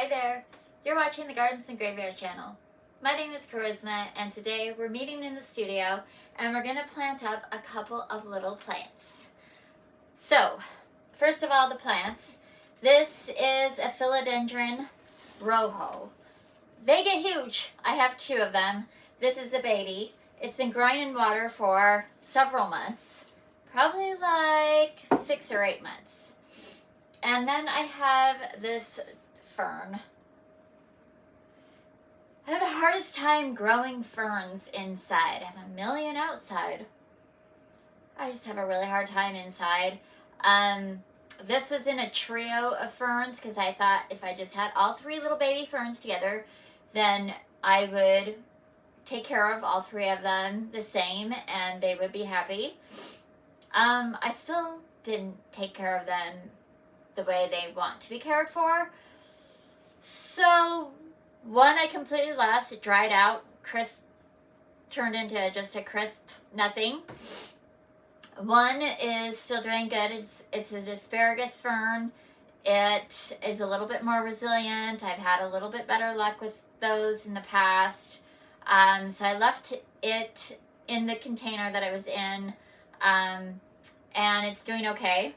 Hi there, you're watching the Gardens and Graveyards channel. My name is Charisma and today we're meeting in the studio and we're going to plant up a couple of little plants. So, first of all the plants. This is a Philodendron rojo. They get huge. I have two of them. This is a baby. It's been growing in water for several months, probably like 6 or 8 months. And then I have this fern. I have the hardest time growing ferns inside. I have a million outside. I just have a really hard time inside. This was in a trio of ferns because I thought if I just had all 3 little baby ferns together, then I would take care of all 3 of them the same and they would be happy. I still didn't take care of them the way they want to be cared for. So one I completely lost. It dried out, crisp, turned into just a crisp nothing. One is still doing good. It's an asparagus fern. It is a little bit more resilient. I've had a little bit better luck with those in the past. So I left it in the container that I was in, and it's doing okay.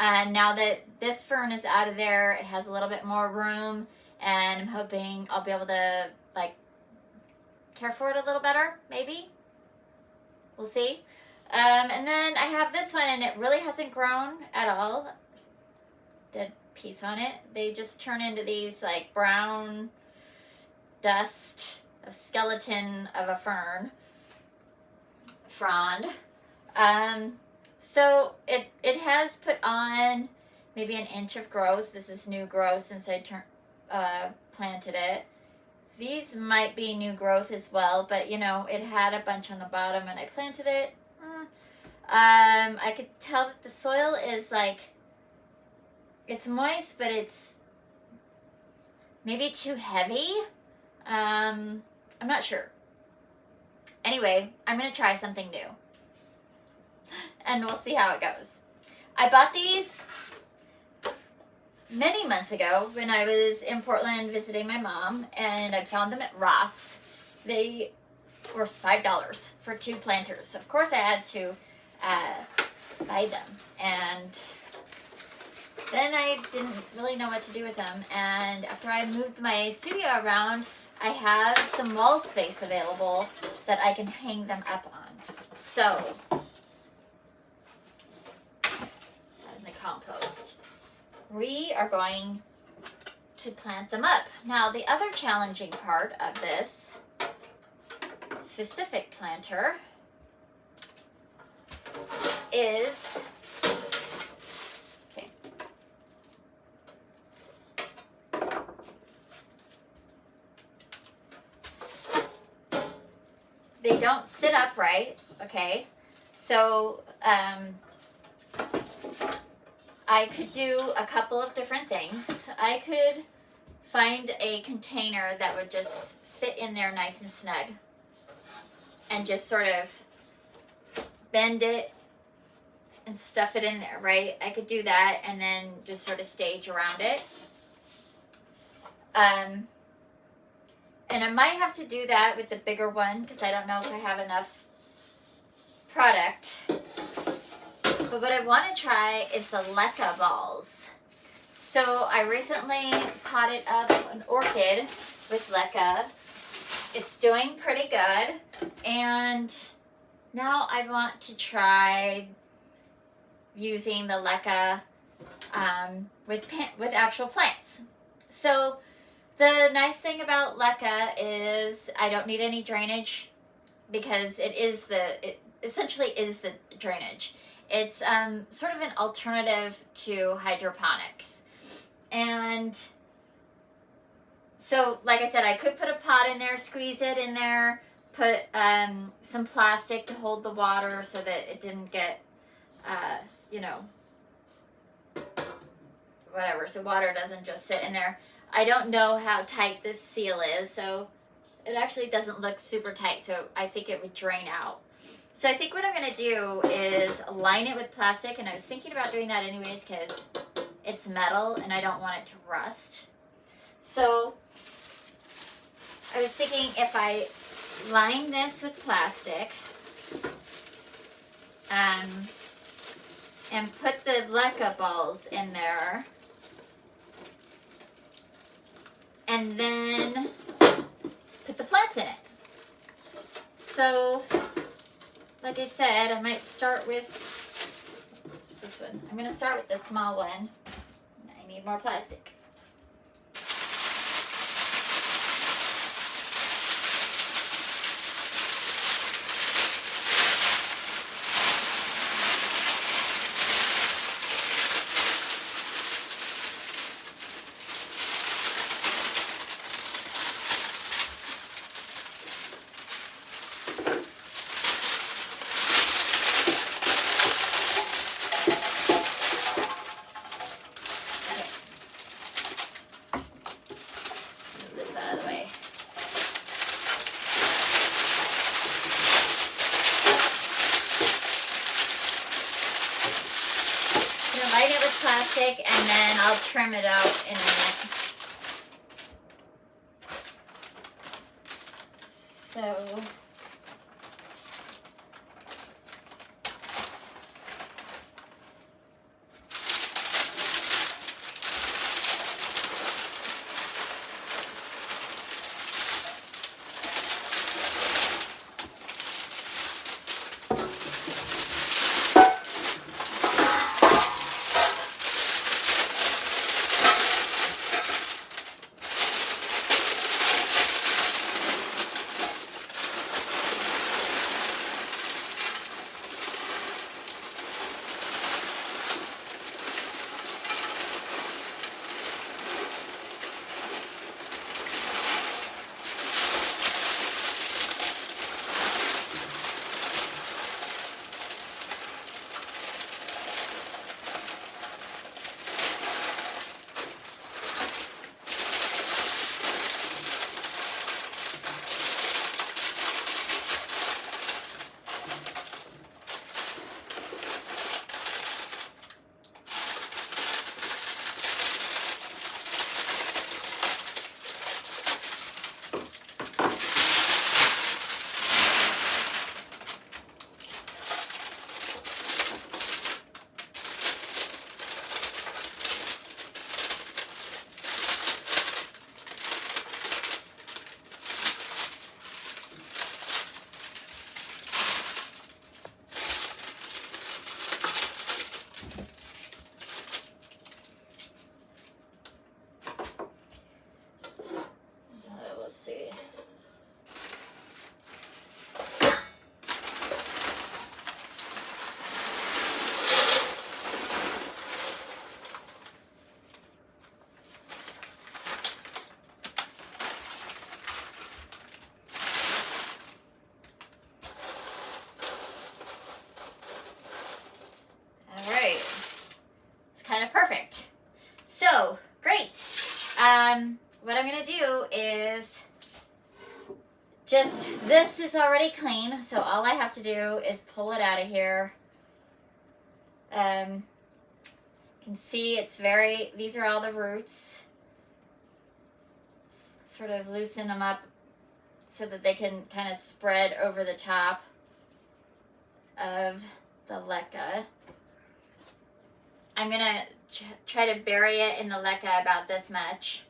And now that this fern is out of there, it has a little bit more room, and I'm hoping I'll be able to like care for it a little better, maybe. We'll see. And then I have this one, and it really hasn't grown at all. Dead piece on it. They just turn into these like brown dust of skeleton of a fern frond. So it has put on maybe an inch of growth. This is new growth since I planted it. These might be new growth as well, but you know, it had a bunch on the bottom when I planted it. I could tell that the soil is like, it's moist, but it's maybe too heavy. I'm not sure. Anyway, I'm going to try something new. And we'll see how it goes. I bought these many months ago when I was in Portland visiting my mom, and I found them at Ross. They were $5 for 2 planters. Of course I had to buy them, and then I didn't really know what to do with them, and after I moved my studio around, I have some wall space available that I can hang them up on. So, in the compost, we are going to plant them up. Now, the other challenging part of this specific planter is, okay, they don't sit upright, okay? So, I could do a couple of different things. I could find a container that would just fit in there nice and snug and just sort of bend it and stuff it in there, right? I could do that and then just sort of stage around it. And I might have to do that with the bigger one because I don't know if I have enough product. But what I want to try is the LECA balls. So I recently potted up an orchid with LECA. It's doing pretty good. And now I want to try using the LECA with actual plants. So the nice thing about LECA is I don't need any drainage because it essentially is the drainage. It's sort of an alternative to hydroponics. And so, like I said, I could put a pot in there, squeeze it in there, put some plastic to hold the water so that it didn't get, you know, whatever, so water doesn't just sit in there. I don't know how tight this seal is, so it actually doesn't look super tight, so I think it would drain out. So I think what I'm going to do is line it with plastic, and I was thinking about doing that anyways because it's metal and I don't want it to rust. So I was thinking if I line this with plastic and put the LECA balls in there, and then put the plants in it. So, like I said, I might start with, what's this one? I'm going to start with the small one. I need more plastic. Plastic, and then I'll trim it out in a minute. So let's see. All right, it's kind of perfect. So great. What I'm gonna do is this is already clean, so all I have to do is pull it out of here. You can see it's these are all the roots. Sort of loosen them up so that they can kind of spread over the top of the LECA. I'm gonna try to bury it in the LECA about this much.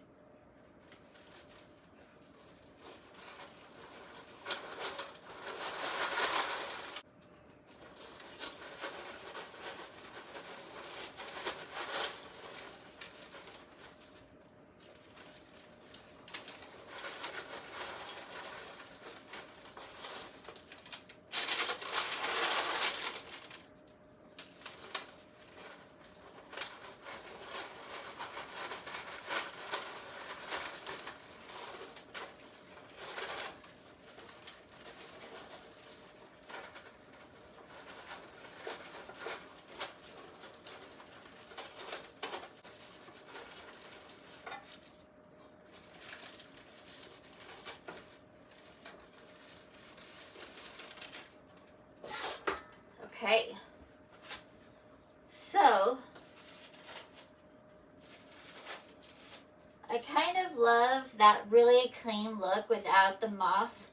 that really clean look without the moss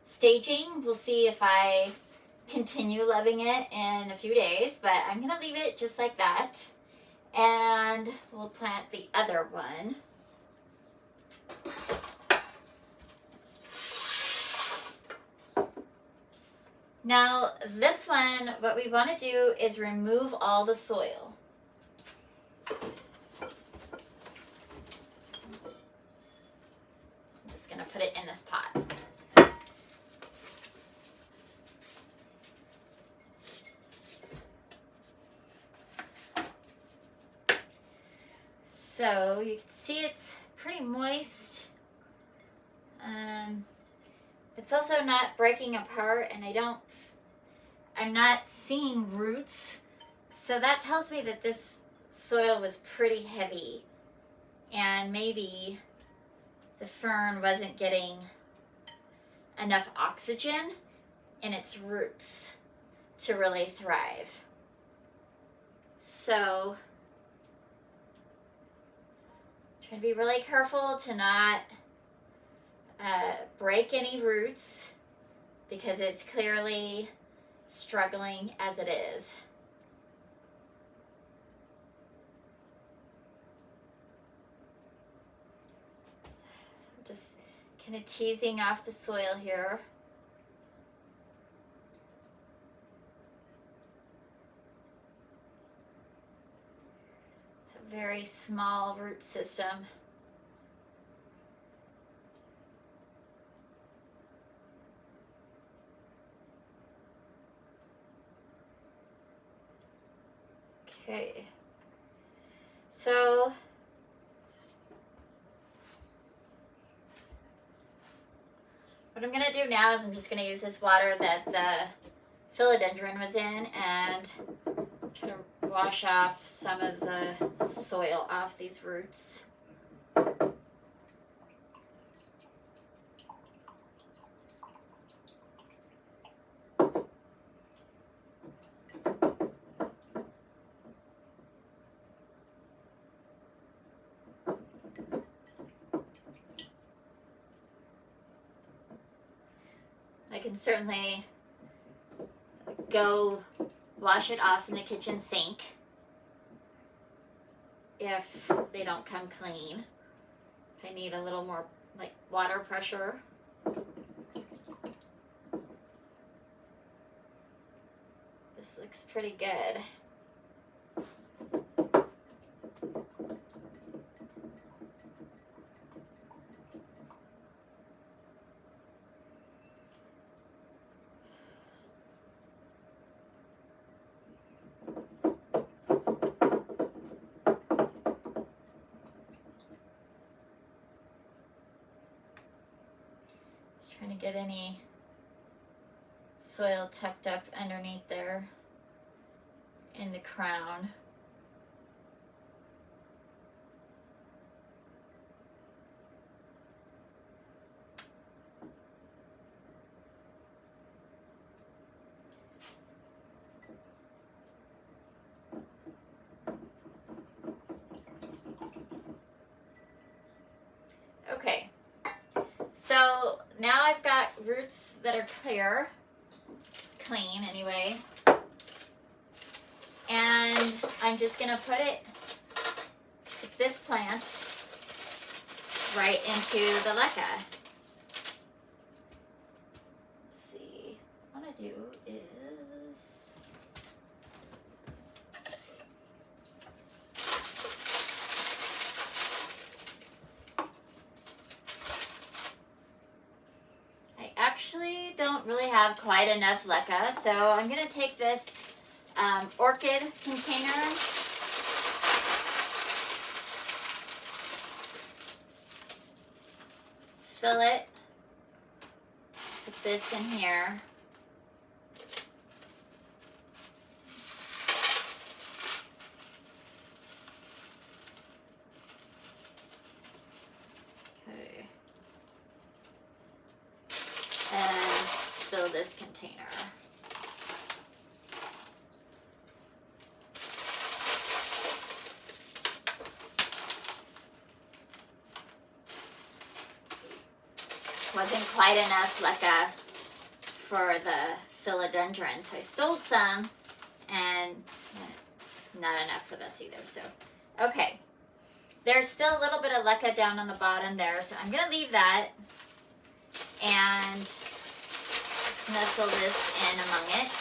staging. We'll see if I continue loving it in a few days, but I'm gonna leave it just like that. And we'll plant the other one. Now this one, what we want to do is remove all the soil. I'm just going to put it in this pot. So you can see it's pretty moist. It's also not breaking apart, and I'm not seeing roots. So that tells me that this soil was pretty heavy, and maybe the fern wasn't getting enough oxygen in its roots to really thrive. So try to be really careful to not break any roots, because it's clearly struggling as it is. So I'm just kind of teasing off the soil here. It's a very small root system. Okay, so what I'm going to do now is I'm just going to use this water that the philodendron was in and try to wash off some of the soil off these roots. I can certainly go wash it off in the kitchen sink if they don't come clean. If I need a little more like water pressure. This looks pretty good. Trying to get any soil tucked up underneath there in the crown. Okay. So now I've got roots that are clean anyway, and I'm just going to put this plant right into the LECA. Let's see, what I want to do is actually don't really have quite enough LECA, so I'm going to take this orchid container, fill it, put this in here. Okay. And fill this container. wasn't quite enough LECA for the philodendron, so I stole some, and not enough for this either. So, okay. There's still a little bit of LECA down on the bottom there, so I'm going to leave that and nestle this in among it.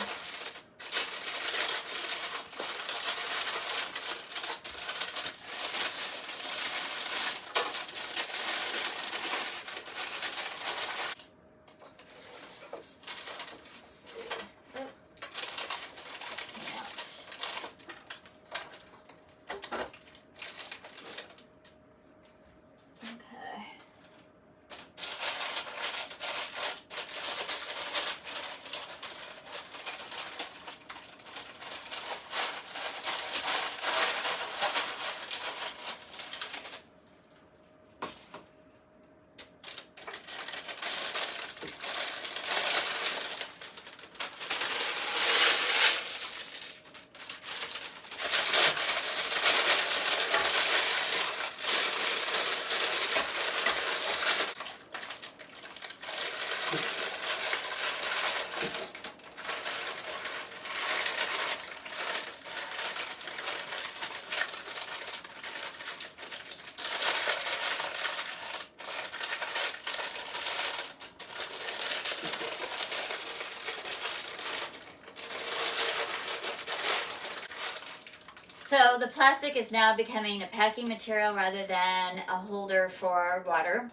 So the plastic is now becoming a packing material rather than a holder for water.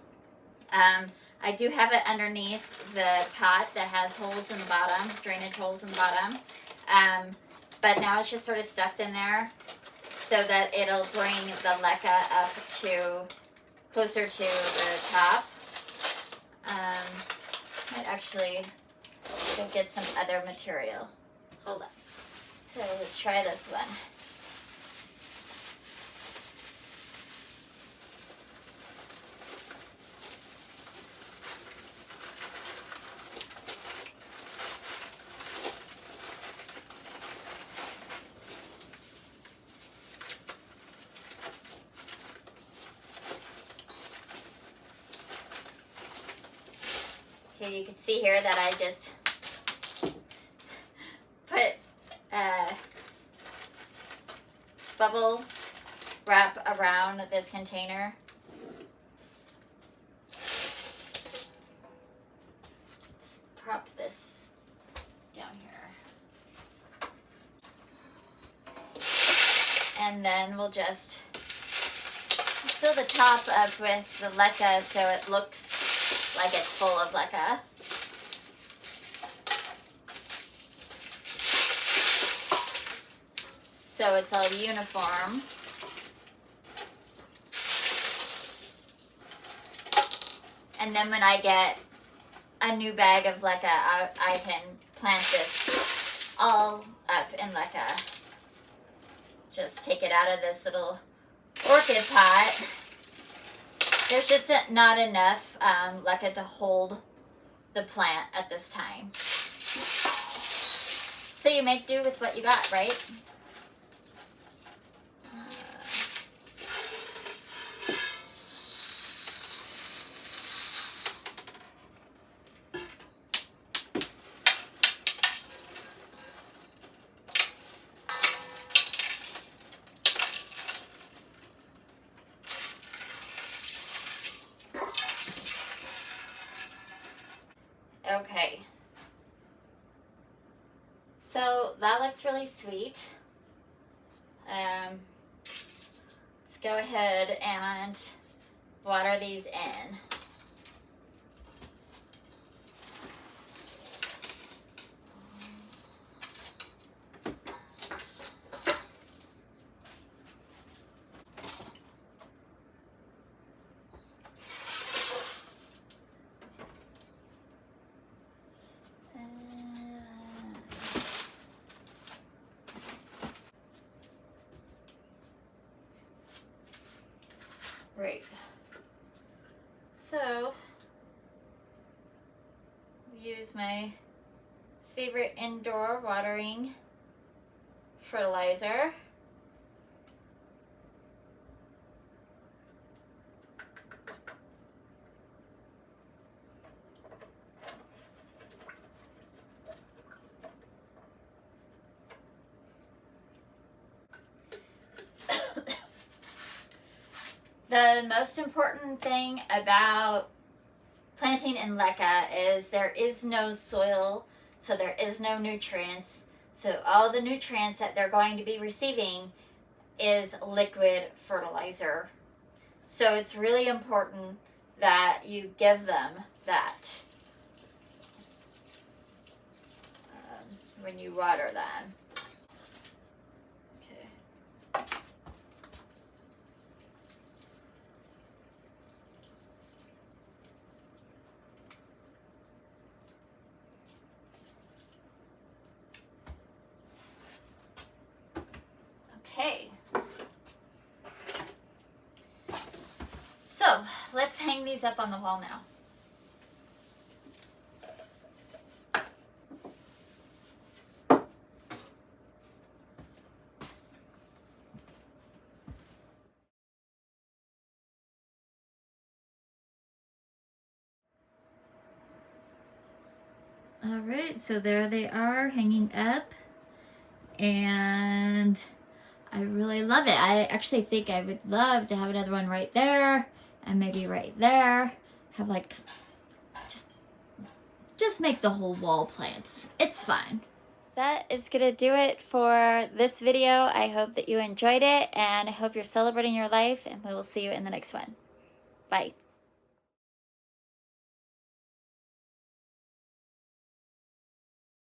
I do have it underneath the pot that has holes in the bottom, drainage holes in the bottom. But now it's just sort of stuffed in there so that it'll bring the LECA up to closer to the top. Might actually go get some other material. Hold on. So let's try this one. Okay, you can see here that I just put bubble wrap around this container. Let's prop this down here. And then we'll just fill the top up with the LECA so it looks like it's full of LECA. So it's all uniform. And then when I get a new bag of LECA, I can plant this all up in LECA. Just take it out of this little orchid pot. There's just not enough LECA to hold the plant at this time. So you make do with what you got, right? Okay, so that looks really sweet. Let's go ahead and water these in. Right. So, use my favorite indoor watering fertilizer. The most important thing about planting in LECA is there is no soil, so there is no nutrients. So all the nutrients that they're going to be receiving is liquid fertilizer. So it's really important that you give them that when you water them. Okay. So let's hang these up on the wall now. All right, so there they are hanging up, and I really love it. I actually think I would love to have another one right there, and maybe right there. Have like, just make the whole wall plants. It's fine. That is gonna do it for this video. I hope that you enjoyed it, and I hope you're celebrating your life, and we will see you in the next one. Bye.